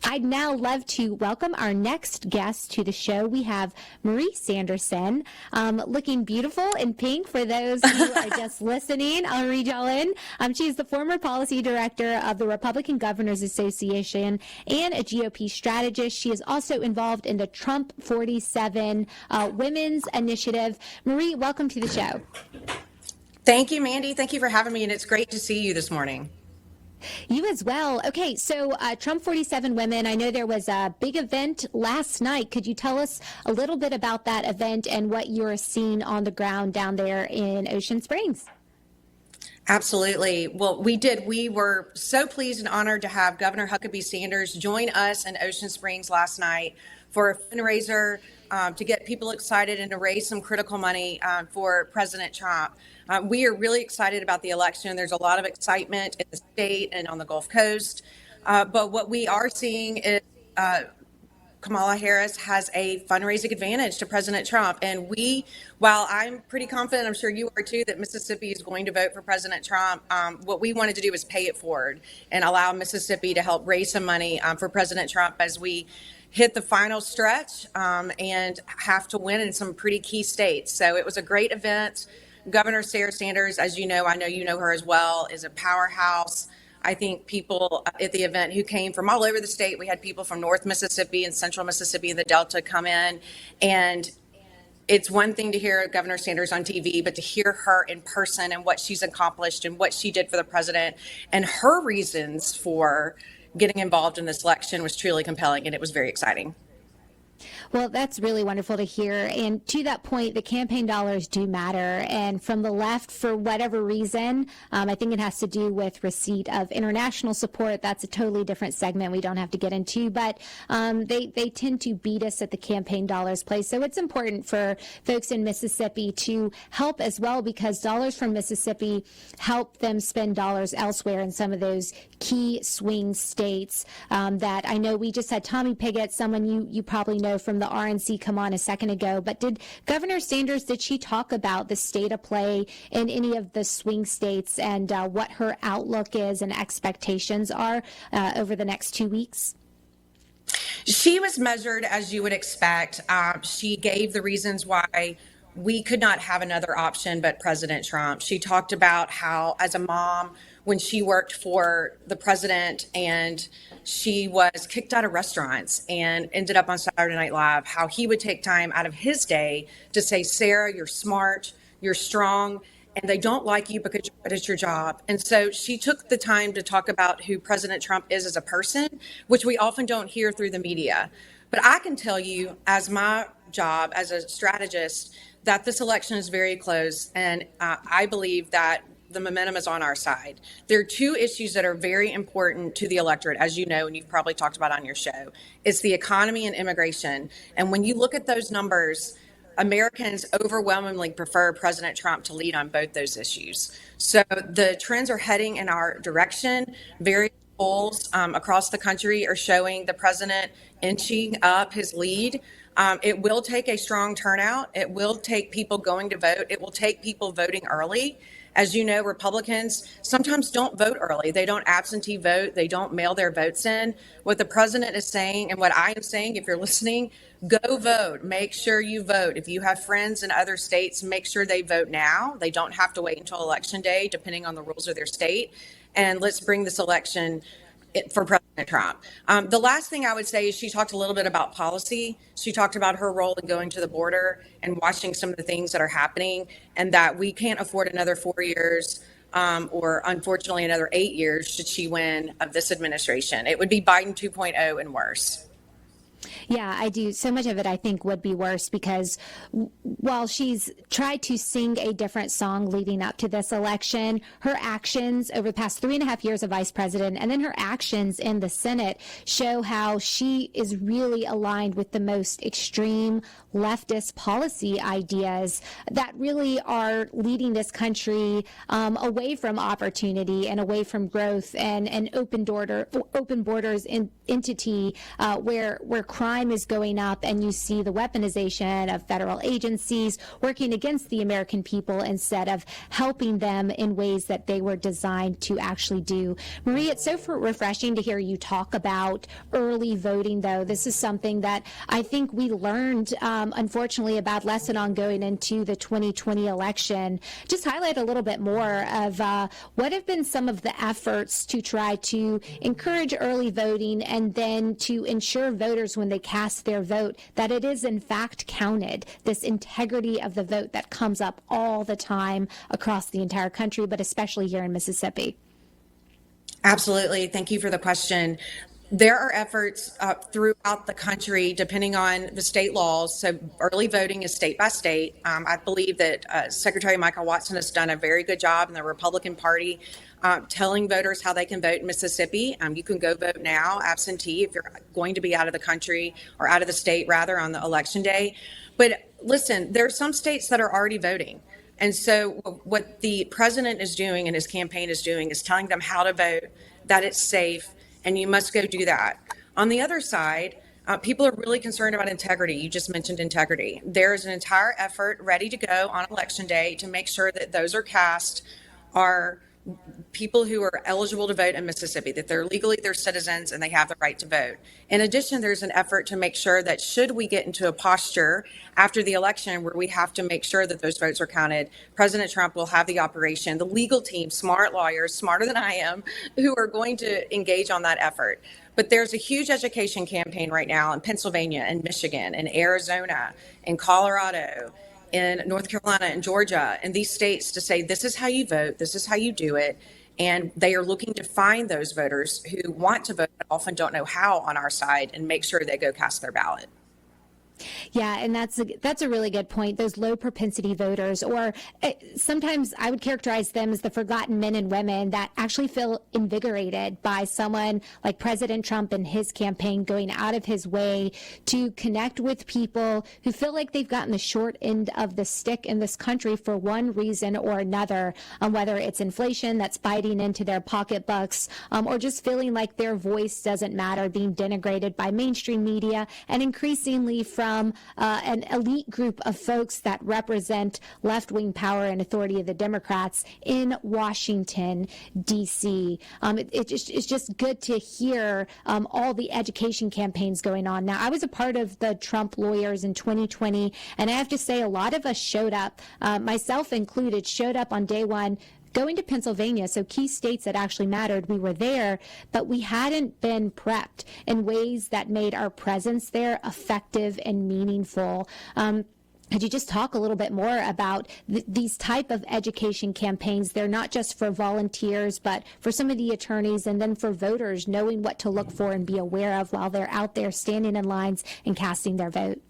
I'd now love to welcome our next guest to the show. We have Marie Sanderson, looking beautiful in pink for those who are just listening. I'll read y'all in. She's the former policy director of the Republican Governors Association and a GOP strategist. She is also involved in the Trump 47 Women's Initiative. Marie, welcome to the show. Thank you, Mandy. Thank you for having me, and it's great to see you this morning. You as well. Okay, so Trump 47 Women, I know there was a big event last night. Could you tell us a little bit about that event and what you're seeing on the ground down there in Ocean Springs? Absolutely. Well, we did. We were so pleased and honored to have Governor Huckabee Sanders join us in Ocean Springs last night for a fundraiser to get people excited and to raise some critical money for President Trump. We are really excited about the election. There's a lot of excitement in the state and on the Gulf Coast. But what we are seeing is Kamala Harris has a fundraising advantage to President Trump. And while I'm pretty confident, I'm sure you are too, that Mississippi is going to vote for President Trump, what we wanted to do is pay it forward and allow Mississippi to help raise some money for President Trump as we hit the final stretch and have to win in some pretty key states. So it was a great event. Governor Sarah Sanders, as you know, I know you know her as well, is a powerhouse. I think people at the event who came from all over the state, we had people from North Mississippi and Central Mississippi and the Delta come in. And it's one thing to hear Governor Sanders on TV, but to hear her in person and what she's accomplished and what she did for the president and her reasons for getting involved in this election was truly compelling, and it was very exciting. Well, that's really wonderful to hear. And to that point, the campaign dollars do matter. And from the left, for whatever reason, I think it has to do with receipt of international support. That's a totally different segment we don't have to get into. But they tend to beat us at the campaign dollars place. So it's important for folks in Mississippi to help as well, because dollars from Mississippi help them spend dollars elsewhere in some of those key swing states that I know we just had Tommy Pigott, someone you probably know from the RNC, come on a second ago. But did Governor Sanders, did she talk about the state of play in any of the swing states and what her outlook is and expectations are over the next 2 weeks? She was measured, as you would expect. She gave the reasons why we could not have another option but President Trump. She talked about how, as a mom, when she worked for the president and she was kicked out of restaurants and ended up on Saturday Night Live, how he would take time out of his day to say, Sarah, you're smart, you're strong, and they don't like you because you're good at your job. And so she took the time to talk about who President Trump is as a person, which we often don't hear through the media. But I can tell you, as my job as a strategist, that this election is very close, and I believe that the momentum is on our side. There are two issues that are very important to the electorate, as you know, and you've probably talked about on your show. It's the economy and immigration. And when you look at those numbers, Americans overwhelmingly prefer President Trump to lead on both those issues. So the trends are heading in our direction. Various polls across the country are showing the president inching up his lead. It will take a strong turnout. It will take people going to vote. It will take people voting early. As you know, Republicans sometimes don't vote early. They don't absentee vote. They don't mail their votes in. What the president is saying and what I am saying, if you're listening, go vote. Make sure you vote. If you have friends in other states, make sure they vote now. They don't have to wait until Election Day, depending on the rules of their state. And let's bring this election for President Trump. The last thing I would say is she talked a little bit about policy. She talked about her role in going to the border and watching some of the things that are happening, and that we can't afford another 4 years or unfortunately another 8 years should she win of this administration. It would be Biden 2.0 and worse. Yeah, I do. So much of it, I think, would be worse because while she's tried to sing a different song leading up to this election, her actions over the past 3.5 years of vice president and then her actions in the Senate show how she is really aligned with the most extreme leftist policy ideas that really are leading this country away from opportunity and away from growth and an open borders entity where crime is going up and you see the weaponization of federal agencies working against the American people instead of helping them in ways that they were designed to actually do. Marie, it's so refreshing to hear you talk about early voting, though. This is something that I think we learned, unfortunately, a bad lesson on going into the 2020 election. Just highlight a little bit more of what have been some of the efforts to try to encourage early voting and then to ensure voters, when they cast their vote, that it is in fact counted. This integrity of the vote that comes up all the time across the entire country, but especially here in Mississippi. Absolutely. Thank you for the question. There are efforts throughout the country, depending on the state laws. So early voting is state by state. I believe that Secretary Michael Watson has done a very good job in the Republican Party telling voters how they can vote in Mississippi. You can go vote now, absentee, if you're going to be out of the country or out of the state, rather, on the election day. But listen, there are some states that are already voting. And so what the president is doing and his campaign is doing is telling them how to vote, that it's safe, and you must go do that. On the other side, people are really concerned about integrity. You just mentioned integrity. There is an entire effort ready to go on election day to make sure that those are cast are people who are eligible to vote in Mississippi, that they're legally their citizens and they have the right to vote. In addition, there's an effort to make sure that should we get into a posture after the election where we have to make sure that those votes are counted, President Trump will have the operation, the legal team, smart lawyers, smarter than I am, who are going to engage on that effort. But there's a huge education campaign right now in Pennsylvania and Michigan and Arizona and Colorado, in North Carolina and Georgia and these states to say, this is how you vote, this is how you do it. And they are looking to find those voters who want to vote but often don't know how on our side and make sure they go cast their ballot. Yeah, and that's a really good point. Those low propensity voters, or sometimes I would characterize them as the forgotten men and women that actually feel invigorated by someone like President Trump and his campaign going out of his way to connect with people who feel like they've gotten the short end of the stick in this country for one reason or another, whether it's inflation that's biting into their pocketbooks, or just feeling like their voice doesn't matter, being denigrated by mainstream media, and increasingly from an elite group of folks that represent left-wing power and authority of the Democrats in Washington, D.C. It's just good to hear all the education campaigns going on. Now, I was a part of the Trump lawyers in 2020, and I have to say a lot of us showed up, myself included, showed up on day one, going to Pennsylvania, so key states that actually mattered, we were there, but we hadn't been prepped in ways that made our presence there effective and meaningful. Could you just talk a little bit more about these type of education campaigns? They're not just for volunteers, but for some of the attorneys and then for voters, knowing what to look for and be aware of while they're out there standing in lines and casting their vote.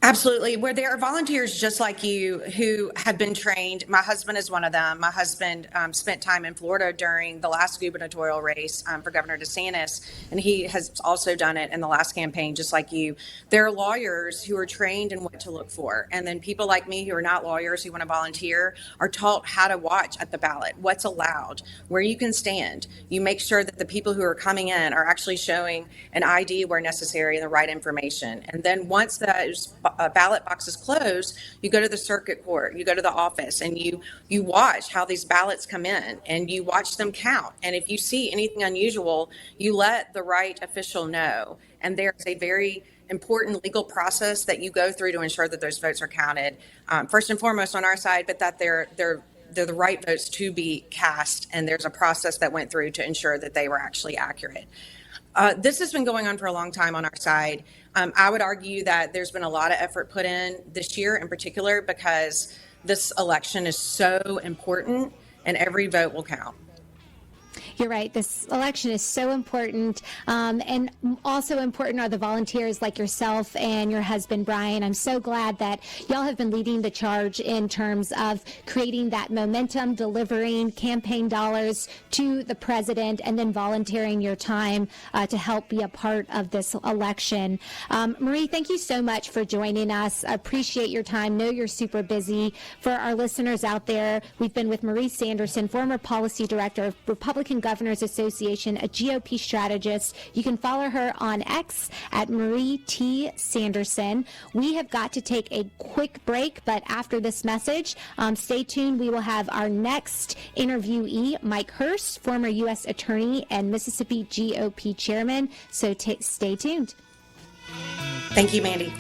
Absolutely. Where there are volunteers just like you who have been trained. My husband is one of them. My husband spent time in Florida during the last gubernatorial race for Governor DeSantis, and he has also done it in the last campaign, just like you. There are lawyers who are trained in what to look for. And then people like me who are not lawyers who want to volunteer are taught how to watch at the ballot, what's allowed, where you can stand. You make sure that the people who are coming in are actually showing an ID where necessary and the right information. And then once those ballot boxes closed, you go to the circuit court, you go to the office, and you watch how these ballots come in and you watch them count. And if you see anything unusual, you let the right official know. And there's a very important legal process that you go through to ensure that those votes are counted, first and foremost on our side, but that they're the right votes to be cast. And there's a process that went through to ensure that they were actually accurate. This has been going on for a long time on our side. I would argue that there's been a lot of effort put in this year in particular because this election is so important and every vote will count. You're right. This election is so important. And also important are the volunteers like yourself and your husband, Brian. I'm so glad that y'all have been leading the charge in terms of creating that momentum, delivering campaign dollars to the president, and then volunteering your time to help be a part of this election. Marie, thank you so much for joining us. I appreciate your time. Know you're super busy. For our listeners out there, we've been with Marie Sanderson, former policy director of Republican Governors Association, a GOP strategist. You can follow her on X at Marie T. Sanderson. We have got to take a quick break, but after this message, stay tuned. We will have our next interviewee, Mike Hurst, former U.S. Attorney and Mississippi GOP Chairman. So stay tuned. Thank you, Mandy.